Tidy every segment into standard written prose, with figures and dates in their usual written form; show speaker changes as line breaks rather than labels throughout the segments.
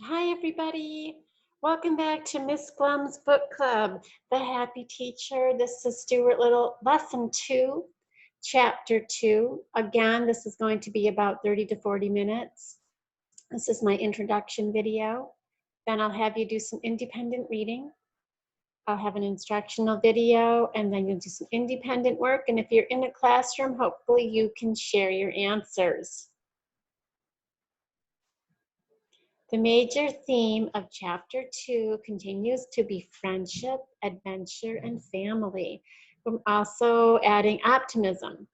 Hi, everybody. Welcome back to Miss Glumm's Book Club, The Happy Teacher. This is Stuart Little, Lesson 2, Chapter 2. Again, this is going to be about 30 to 40 minutes. This is my introduction video. Then I'll have you do some independent reading. I'll have an instructional video, and then you'll do some independent work. And if you're in a classroom, hopefully you can share your answers. The major theme of Chapter 2 continues to be friendship, adventure, and family. I'm also adding optimism.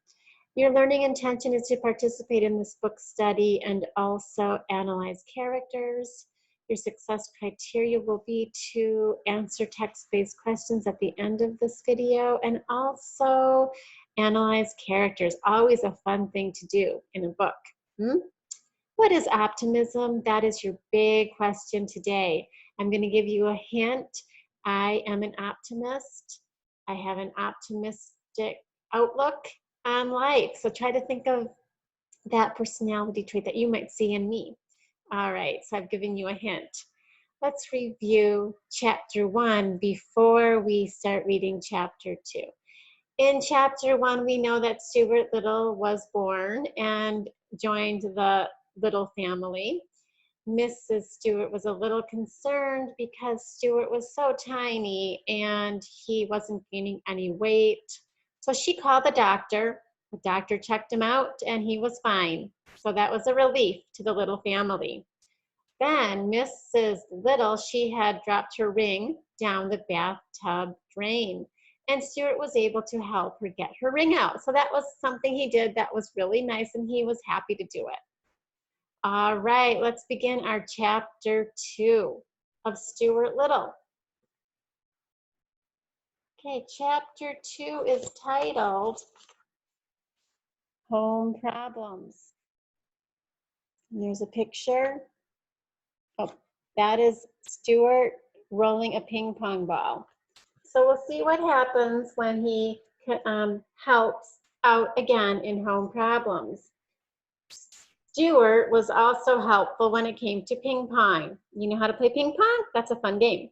Your learning intention is to participate in this book study and also analyze characters. Your success criteria will be to answer text-based questions at the end of this video and also analyze characters. Always a fun thing to do in a book. What is optimism? That is your big question today. I'm going to give you a hint. I am an optimist. I have an optimistic outlook on life. So try to think of that personality trait that you might see in me. All right, so I've given you a hint. Let's review Chapter 1 before we start reading Chapter 2. In Chapter 1, we know that Stuart Little was born and joined the Little family. Mrs. Stuart was a little concerned because Stuart was so tiny and he wasn't gaining any weight. So she called the doctor. The doctor checked him out and he was fine. So that was a relief to the Little family. Then Mrs. Little, she had dropped her ring down the bathtub drain, and Stuart was able to help her get her ring out. So that was something he did that was really nice, and he was happy to do it. All right, let's begin our Chapter 2 of Stuart Little. Okay, Chapter 2 is titled Home Problems. And there's a picture. Oh, that is Stuart rolling a ping pong ball. So we'll see what happens when he helps out again in home problems. Stuart was also helpful when it came to ping pong. You know how to play ping pong? That's a fun game.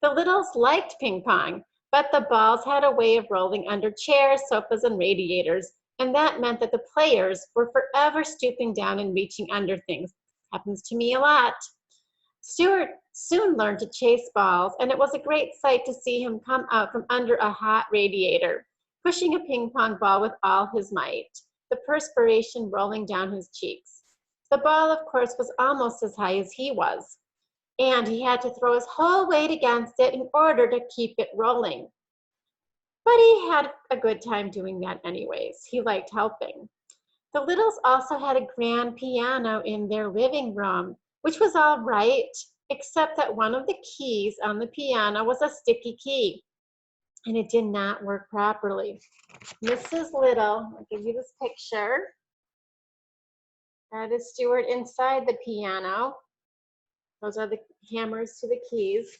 The Littles liked ping pong, but the balls had a way of rolling under chairs, sofas, and radiators, and that meant that the players were forever stooping down and reaching under things. Happens to me a lot. Stuart soon learned to chase balls, and it was a great sight to see him come out from under a hot radiator, pushing a ping pong ball with all his might, the perspiration rolling down his cheeks. The ball, of course, was almost as high as he was, and he had to throw his whole weight against it in order to keep it rolling. But he had a good time doing that anyways. He liked helping. The Littles also had a grand piano in their living room, which was all right, except that one of the keys on the piano was a sticky key, and it did not work properly. Mrs. Little, I'll give you this picture. That is Stuart inside the piano. Those are the hammers to the keys.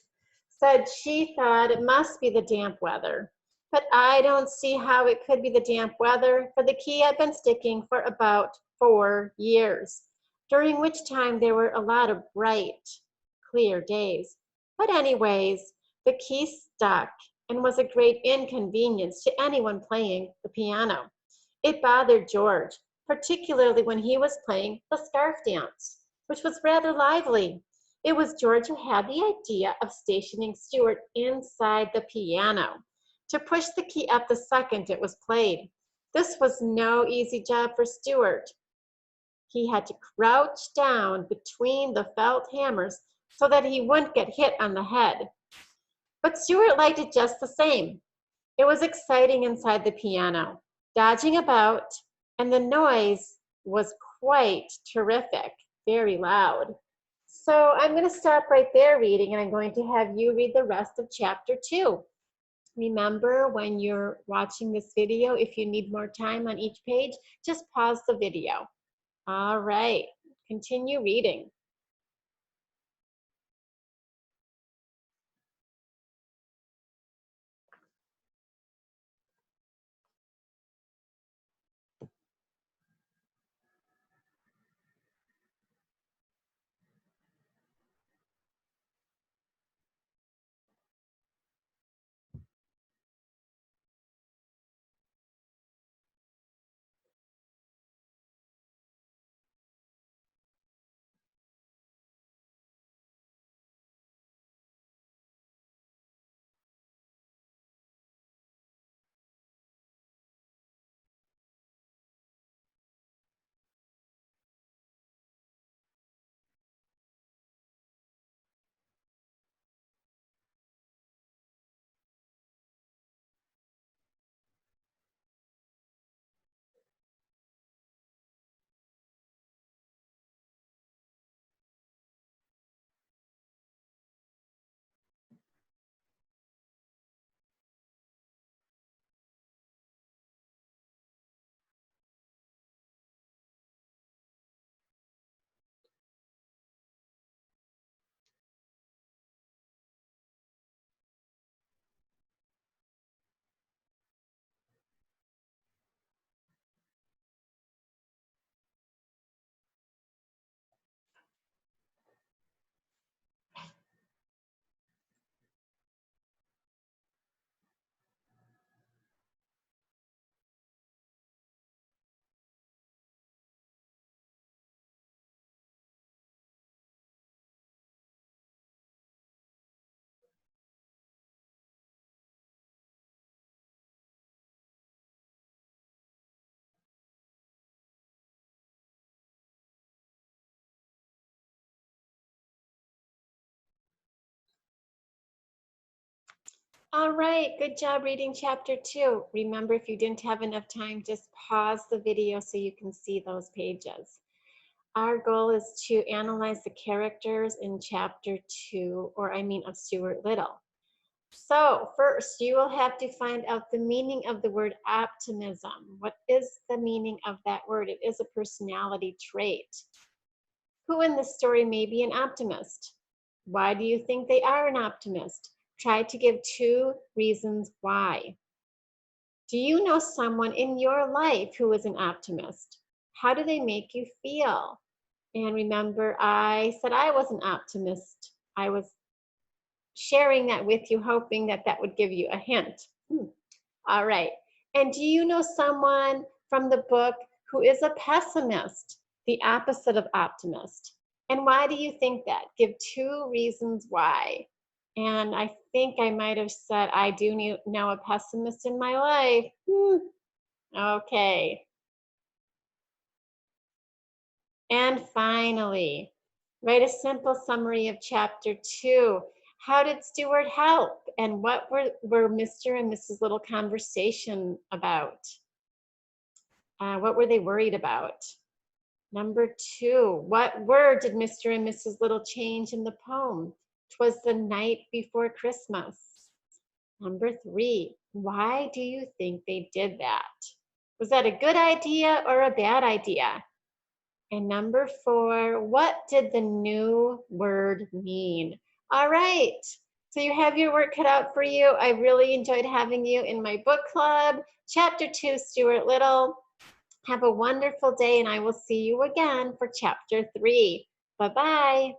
Said she thought it must be the damp weather. But I don't see how it could be the damp weather, for the key had been sticking for about 4 years, during which time there were a lot of bright, clear days. But anyways, the key stuck and was a great inconvenience to anyone playing the piano. It bothered George, particularly when he was playing the scarf dance, which was rather lively. It was George who had the idea of stationing Stuart inside the piano to push the key up the second it was played. This was no easy job for Stuart. He had to crouch down between the felt hammers so that he wouldn't get hit on the head. But Stuart liked it just the same. It was exciting inside the piano, dodging about, and the noise was quite terrific, very loud. So I'm going to stop right there reading, and I'm going to have you read the rest of Chapter 2. Remember, when you're watching this video, if you need more time on each page, just pause the video. All right, continue reading. All right, good job reading chapter 2. Remember, if you didn't have enough time, just pause the video so you can see those pages. Our goal is to analyze the characters in chapter 2, of Stuart Little. So first, you will have to find out the meaning of the word optimism. What is the meaning of that word? It is a personality trait. Who in the story may be an optimist? Why do you think they are an optimist? Try to give 2 reasons why. Do you know someone in your life who is an optimist? How do they make you feel? And remember, I said I was an optimist. I was sharing that with you, hoping that that would give you a hint. All right. And do you know someone from the book who is a pessimist, the opposite of optimist? And why do you think that? Give 2 reasons why. And I think I might have said, I do know a pessimist in my life. Okay. And finally, write a simple summary of chapter 2. How did Stuart help? And what were Mr. and Mrs. Little conversation about? What were they worried about? Number 2, what word did Mr. and Mrs. Little change in the poem? 'Twas the night before Christmas. Number 3, why do you think they did that? Was that a good idea or a bad idea? And number 4, what did the new word mean? All right, so you have your work cut out for you. I really enjoyed having you in my book club. Chapter 2, Stuart Little. Have a wonderful day, and I will see you again for chapter 3. Bye-bye.